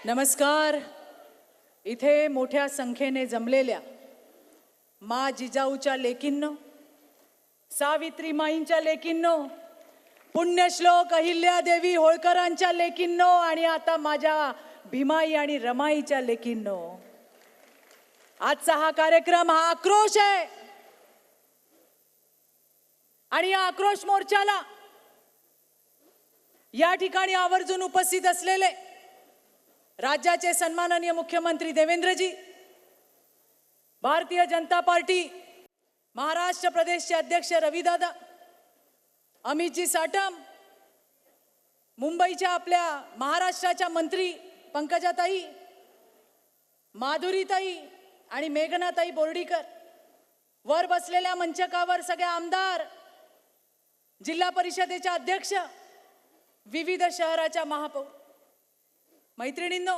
नमस्कार. इथे मोठ्या संख्येने जमलेल्या मा जिजाऊच्या लेकींनो, सावित्रीमाईंच्या लेकींनो, पुण्यश्लोक अहिल्यादेवी होळकरांच्या लेकींनो आणि आता माझ्या भीमाई आणि रमाईच्या लेकींनो, आजचा हा कार्यक्रम हा आक्रोश आहे. आणि या आक्रोश मोर्चाला या ठिकाणी आवर्जून उपस्थित असलेले राज्याचे सन्माननीय मुख्यमंत्री देवेंद्रजी, भारतीय जनता पार्टी महाराष्ट्र प्रदेशचे अध्यक्ष रविदादा, अमितजी साटम, मुंबईच्या आपल्या महाराष्ट्राच्या मंत्री पंकजाताई, माधुरीताई आणि मेघनाताई बोर्डीकर, वर बसलेल्या मंचकावर सगळे आमदार, जिल्हा परिषदेचे अध्यक्ष, विविध शहराच्या महापौर, मैत्रिणींनो,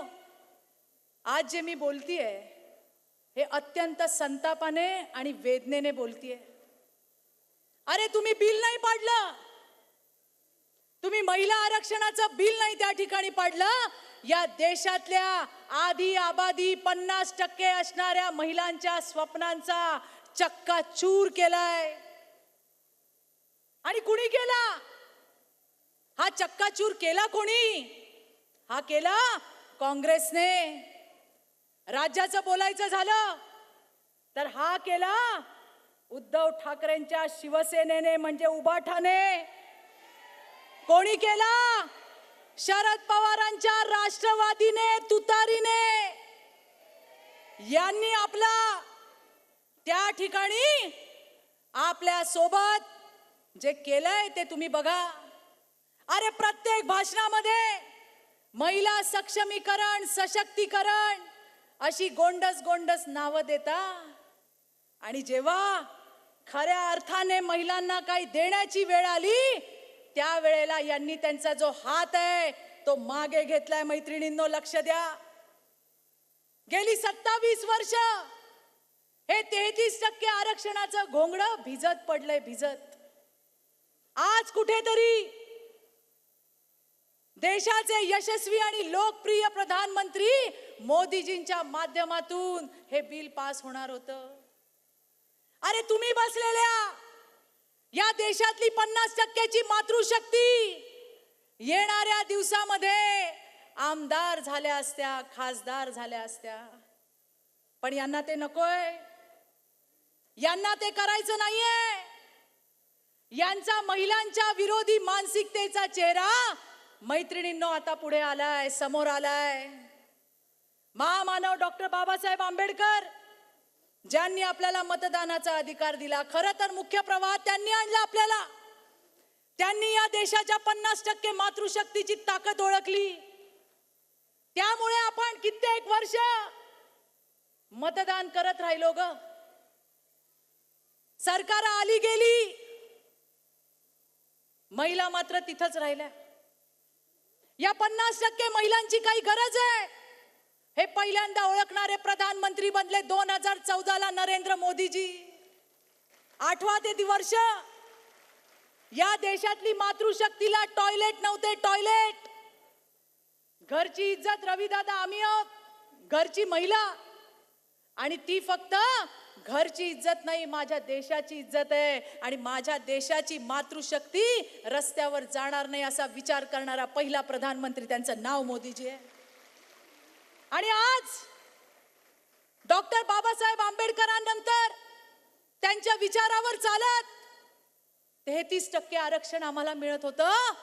आज जे मी बोलतीये हे अत्यंत संतापाने आणि वेदनेने बोलतीये. अरे तुम्ही बिल नाही पाडलं, तुम्ही महिला आरक्षणाचं बिल नाही त्या ठिकाणी पाडलं. या देशातल्या आधी आबादी 50% असणाऱ्या महिलांच्या स्वप्नांचा चक्काचूर केलाय. आणि कुणी केला हा चक्काचूर? केला कोणी? हा केला काँग्रेसने. राज्याचं बोलायचं झालं तर हा केला उद्धव ठाकरेंच्या शिवसेनेने, म्हणजे उबाठाने. कोणी केला? शरद पवारांच्या राष्ट्रवादीने, तुतारीने. यांनी आपला त्या ठिकाणी आपल्या सोबत जे केलंय ते तुम्ही बघा. अरे प्रत्येक भाषणामध्ये महिला सक्षमीकरण, सशक्तीकरण अशी गोंडस गोंडस नावं देता, आणि जेव्हा खऱ्या अर्थाने महिलांना काही देण्याची वेळ आली त्यावेळेला यांनी त्यांचा जो हात आहे तो मागे घेतलाय. मैत्रिणींनो, लक्ष द्या. गेली 27 वर्ष हे 33% आरक्षणाचं घोंगडं भिजत पडलंय, भिजत. आज कुठेतरी देशाचे यशस्वी आणि लोकप्रिय प्रधानमंत्री मोदीजींच्या माध्यमातून हे बिल पास होणार होतं. अरे तुम्ही बसलेल्या या देशातली 50% मातृशक्ती येणाऱ्या दिवसामध्ये आमदार झाल्या असत्या, खासदार झाल्या असत्या, पण यांना ते नकोय. यांना ते करायचं नाहीये. यांचा महिलांच्या विरोधी मानसिकतेचा चेहरा मैत्रिणींनो आता पुढे आलाय, समोर आलाय. महामानव डॉक्टर बाबासाहेब आंबेडकर ज्यांनी आपल्याला मतदानाचा अधिकार दिला, खरं तर मुख्य प्रवाहात त्यांनी आणला आपल्याला. त्यांनी या देशाच्या 50% मातृशक्तीची ताकद ओळखली. त्यामुळे आपण कित्येक वर्ष मतदान करत राहिलो ग. सरकार आली गेली, महिला मात्र तिथंच राहिल्या. या 50% महिलांची काही गरज आहे हे पहिल्यांदा ओळखणारे प्रधानमंत्री बनले 2014ला नरेंद्र मोदीजी. 8 वर्ष या देशातली मातृशक्तीला टॉयलेट नव्हते, टॉयलेट. घरची इज्जत रविदादा आम्ही आहोत, घरची महिला. आणि ती फक्त घरची इज्जत नाही, माझ्या देशाची इज्जत आहे. आणि माझ्या देशाची मातृशक्ती रस्त्यावर जाणार नाही असा विचार करणारा पहिला प्रधानमंत्री, त्यांचं नाव मोदीजी आहे. आणि आज डॉक्टर बाबासाहेब आंबेडकरांनंतर त्यांच्या विचारावर चालत 33% आरक्षण आम्हाला मिळत होतं.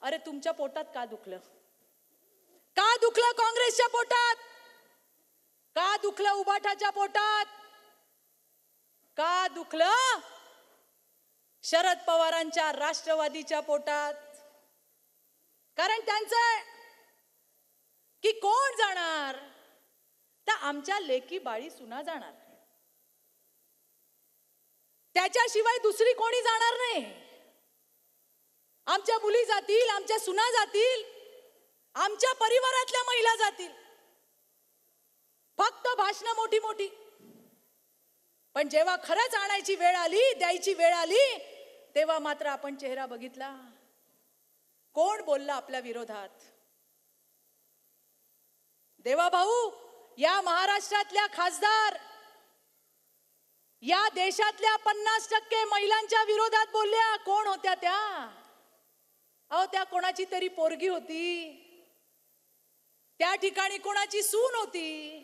अरे तुमच्या पोटात का दुखलं? का दुखलं काँग्रेसच्या पोटात? का दुखलं उबाठाच्या पोटात? का दुखलं शरद पवारांच्या राष्ट्रवादीच्या पोटात? कारण त्यांचं की कोण जाणार तर आमच्या लेकी बाळी सुना जाणार, त्याच्याशिवाय दुसरी कोणी जाणार नाही. आमच्या मुली जातील, आमच्या सुना जातील, आमच्या परिवारातल्या महिला जातील. फक्त भाषणं मोठी मोठी, पण जेव्हा खरंच आणायची वेळ आली, द्यायची वेळ आली, तेव्हा मात्र आपण चेहरा बघितला. कोण बोलला आपल्या विरोधात? देवाभाऊ, या महाराष्ट्रातल्या खासदार या देशातल्या 50% महिलांच्या विरोधात बोलल्या. कोण होत्या त्या? अहो, त्या कोणाची तरी पोरगी होती, त्या ठिकाणी कोणाची सून होती,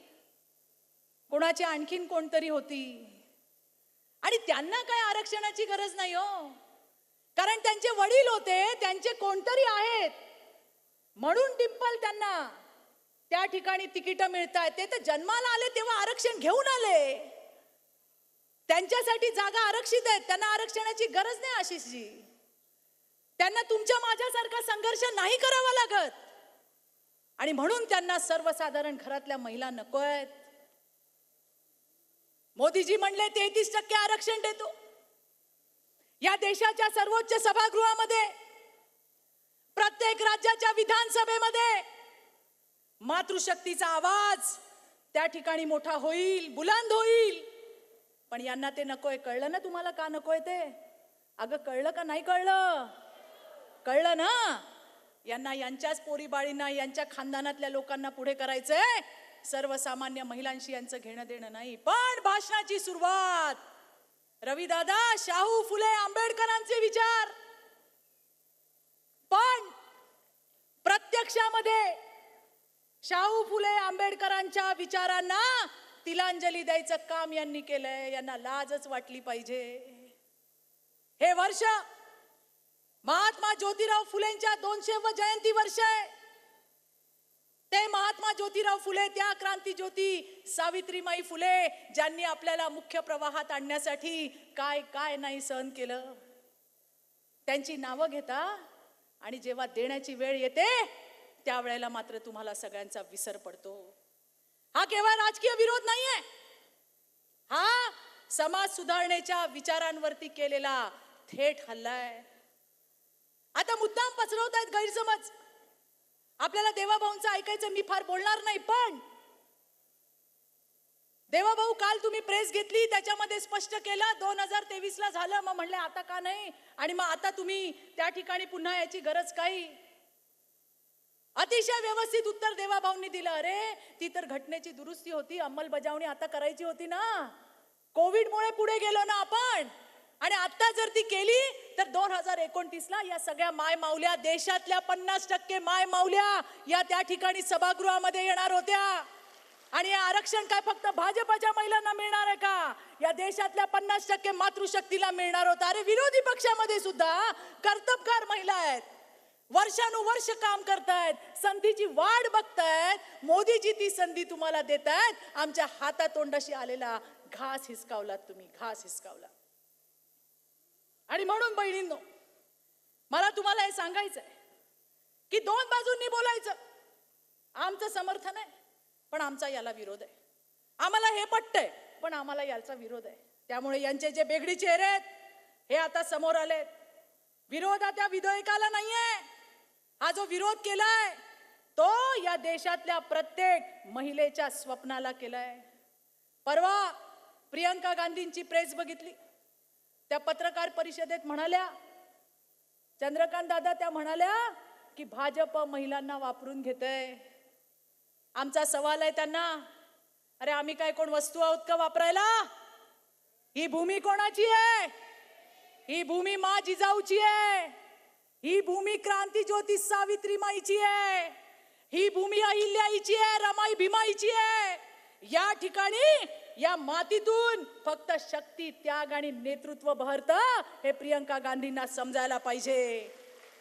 कोणाची आणखीन कोणतरी होती. आणि त्यांना काय आरक्षणाची गरज नाही हो, कारण त्यांचे वडील होते, त्यांचे कोणतरी आहेत म्हणून डिंपल त्यांना त्या ठिकाणी तिकीट मिळतात. ते तर जन्माला आले तेव्हा आरक्षण घेऊन आले, त्यांच्यासाठी जागा आरक्षित आहेत, त्यांना आरक्षणाची गरज नाही. आशिषजी, त्यांना तुमच्या माझ्यासारखा संघर्ष नाही करावा लागत आणि म्हणून त्यांना सर्वसाधारण घरातल्या महिला नकोयत. मोदीजी म्हणले 33% आरक्षण देतो. या देशाच्या सर्वोच्च सभागृहामध्ये, प्रत्येक राज्याच्या विधानसभेमध्ये मातृशक्तीचा आवाज त्या ठिकाणी मोठा होईल, बुलंद होईल. पण यांना ते नकोय. कळलं ना तुम्हाला का नकोय ते? अगं कळलं का नाही कळलं? कळलं ना? यांना यांच्याच पोरीबाळींना, यांच्या खानदानातल्या लोकांना पुढे करायचंय. सर्वसामान्य महिलांशी यांचं घेणं देणं नाही. पण भाषणाची सुरुवात रविदादा, शाहू फुले आंबेडकरांचे विचार, पण प्रत्यक्षामध्ये शाहू फुले आंबेडकरांच्या विचारांना तिलांजली द्यायचं काम यांनी केलंय. यांना लाजच वाटली पाहिजे. हे वर्ष महात्मा ज्योतिराव फुलेंच्या 200व जयंती वर्ष आहे. ते महात्मा ज्योतिराव फुले, त्या क्रांती ज्योती सावित्रीमाई फुले, ज्यांनी आपल्याला मुख्य प्रवाहात आणण्यासाठी काय काय नाही सहन केलं. त्यांची नावं घेता आणि जेव्हा देण्याची वेळ येते त्यावेळेला मात्र तुम्हाला सगळ्यांचा विसर पडतो. हा केवळ राजकीय विरोध नाहीये, हा समाज सुधारणेच्या विचारांवरती केलेला थेट हल्ला आहे. आता मुद्दाम पसरवतायत गैरसमज. आपल्याला देवाभाऊंचं ऐकायचं, मी फार बोलणार नाही, पण देवाभाऊ काल तुम्ही प्रेस घेतली, त्याच्यामध्ये स्पष्ट केलं 2023ला झालं. मग म्हणले आता का नाही, आणि मग आता तुम्ही त्या ठिकाणी पुन्हा याची गरज काही. अतिशय व्यवस्थित उत्तर देवाभाऊंनी दिलं. अरे ती तर घटनेची दुरुस्ती होती, अंमलबजावणी आता करायची होती ना. कोविडमुळे पुढे गेलो ना आपण, आणि आता जर ती केली तर 2029ला या सगळ्या माय माऊल्या, देशातल्या 50% माय माऊल्या या त्या ठिकाणी सभागृहामध्ये येणार होत्या. आणि हे आरक्षण काय फक्त भाजपच्या महिलांना मिळणार आहे का? या देशातल्या 50% मातृशक्तीला मिळणार होतं. अरे विरोधी पक्षामध्ये सुद्धा कर्तबगार महिला आहेत, वर्षानुवर्ष काम करतायत, संधीची वाट बघतायत. मोदीजी ती संधी तुम्हाला देतायत. आमच्या हातातोंडाशी आलेला घास हिसकावला तुम्ही, घास हिसकावला. आणि म्हणून बहिणींनो, मला तुम्हाला हे सांगायचंय की दोन बाजूंनी बोलायचं. आमचं समर्थन आहे पण आमचा याला विरोध आहे. आम्हाला हे पटतंय पण आम्हाला याचा विरोध आहे. त्यामुळे यांचे जे बेगडी चेहरे आहेत हे आता समोर आलेत. विरोध त्या विधेयकाला नाहीये. हा जो विरोध केलाय तो या देशातल्या प्रत्येक महिलेच्या स्वप्नाला केलाय. परवा प्रियंका गांधींची प्रेस बघितली. त्या पत्रकार परिषदेत म्हणाल्या, चंद्रकांत दादा त्या म्हणाल्या की भाजप महिलांना वापरून घेतय. आमचा सवाल आहे त्यांना, अरे आम्ही काय कोण वस्तू आहोत का वापरायला? ही भूमी कोणाची आहे? ही भूमी मा जिजाऊची आहे. ही भूमी क्रांती ज्योती सावित्रीमाईची आहे. ही भूमी अहिल्याईची आहे, रमाई भीमाईची आहे. या ठिकाणी या मातीतून फक्त शक्ती, त्याग आणि नेतृत्व बहरतं. हे प्रियंका गांधींना समजायला पाहिजे.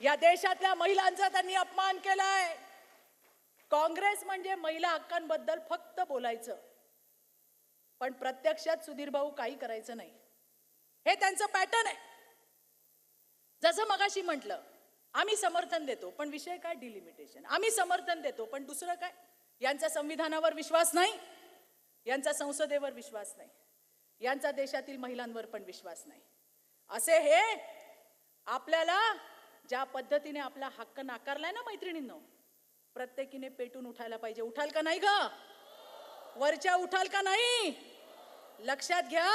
या देशातल्या महिलांचा त्यांनी अपमान केलाय. काँग्रेस म्हणजे महिला हक्कांबद्दल फक्त बोलायचं, पण प्रत्यक्षात सुधीर भाऊ काही करायचं नाही. हे त्यांचं पॅटर्न आहे. जसं मगाशी म्हटलं, आम्ही समर्थन देतो पण विषय काय? डिलिमिटेशन. आम्ही समर्थन देतो पण दुसरं काय? यांचा संविधानावर विश्वास नाही, यांचा संसदेवर विश्वास नाही, यांचा देशातील महिलांवर पण विश्वास नाही. असे हे आपल्याला ज्या पद्धतीने आपला हक्क नाकारलाय ना मैत्रिणींनो, प्रत्येकीने पेटून उठायला पाहिजे. उठाल का नाही ग? वरच्या उठाल का नाही? लक्षात घ्या,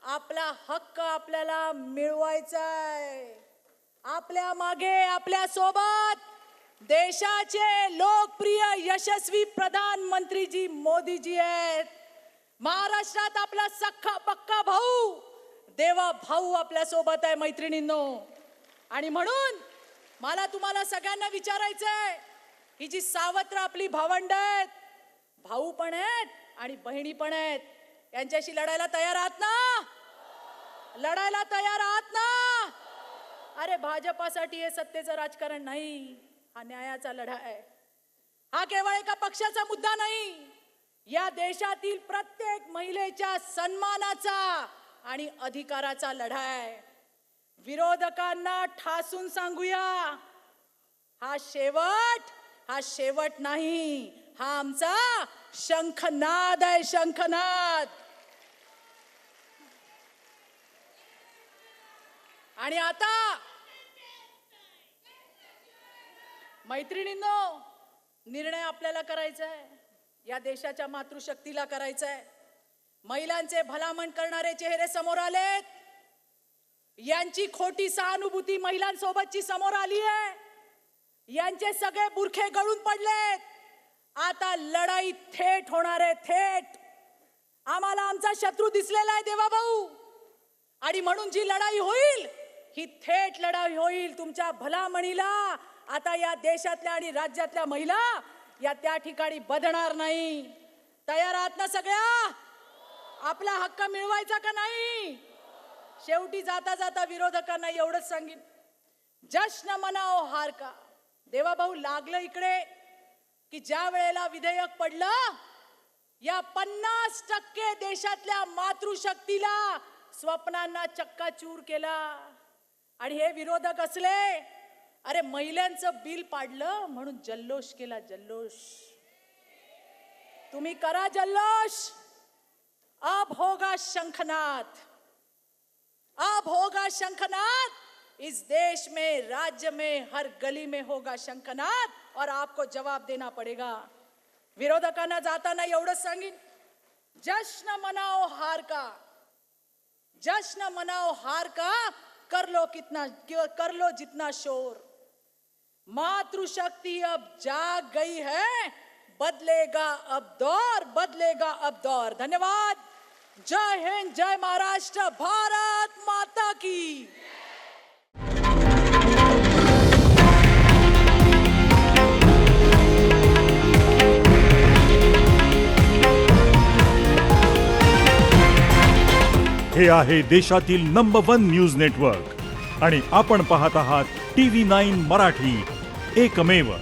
आपला हक्क आपल्याला मिळवायचा आहे. आपल्या मागे, आपल्या सोबत देशाचे लोकप्रिय यशस्वी प्रधानमंत्री जी मोदी जी आहेत. महाराष्ट्रात आपला सख्खा पक्का भाऊ देवा भाऊ आपल्या सोबत आहे मैत्रिणींनो. आणि म्हणून मला तुम्हाला सगळ्यांना विचारायचंय, ही जी सावत्र आपली भावंड आहेत, भाऊ पण आहेत आणि बहिणी पण आहेत, यांच्याशी लढायला तयार आहात ना? लढायला तयार आहात ना? अरे भाजपासाठी हे सत्तेचं राजकारण नाही, हा न्यायाचा लढा आहे. हा केवळ एका पक्षाचा मुद्दा नाही, या देशातील प्रत्येक महिलेच्या सन्मानाचा आणि अधिकाराचा लढा आहे. विरोधकांना ठासून सांगूया, हा शेवट नाही, हा आमचा शंखनाद आहे, शंखनाद. आणि आता मैत्रिणींनो, निर्णय आपल्याला करायचा आहे, या देशाच्या मातृशक्तीला करायचा आहे. महिलांचे भलामण करणारे चेहरे समोर आलेत, यांची खोटी सहानुभूती महिलांसोबतची समोर आली आहे, यांचे सगळे बुरखे गळून पडलेत. आता लढाई थेट होणार आहे, थेट. आम्हाला आमचा शत्रू दिसलेला आहे देवाभाऊ, आणि म्हणून जी लढाई होईल ही थेट लढाई होईल. तुमच्या भलामणीला आता या देशातल्या आणि राज्यातल्या महिला या त्या ठिकाणी बधणार नाही. तयार आहात ना सगळ्या? आपला हक्क मिळवायचा का नाही? शेवटी जाता जाता विरोधकांना एवढंच सांगेन, जश्न मनाओ हार का. देवाभाऊ लागलं इकडे की ज्या वेळेला विधेयक पडलं, या 50% देशातल्या मातृशक्तीला, स्वप्नांना चक्काचूर केला. आणि हे विरोधक असले, अरे महिलांचं बिल पाडलं म्हणून जल्लोष केला, जल्लोष. तुम्ही करा जल्लोष. अब होगा शंखनाद, अब होगा शंखनाद. इस देश में, राज्य में, हर गली में होगा शंखनाद, और आपको जवाब देना पड़ेगा. विरोधकांना जाताना एवढंच सांगेन, जश्न मनाओ हार का, जश्न मनाओ हार का. कर लो जितना शोर. मातृशक्ति अब जाग गई है, बदलेगा अब दौर, बदलेगा अब दौर. धन्यवाद. जय हिंद, जय महाराष्ट्र, भारत माता की. हे आहे देशातील नंबर 1 न्यूज नेटवर्क आणि आपण पाहत आहात TV9 मराठी, एकमेव.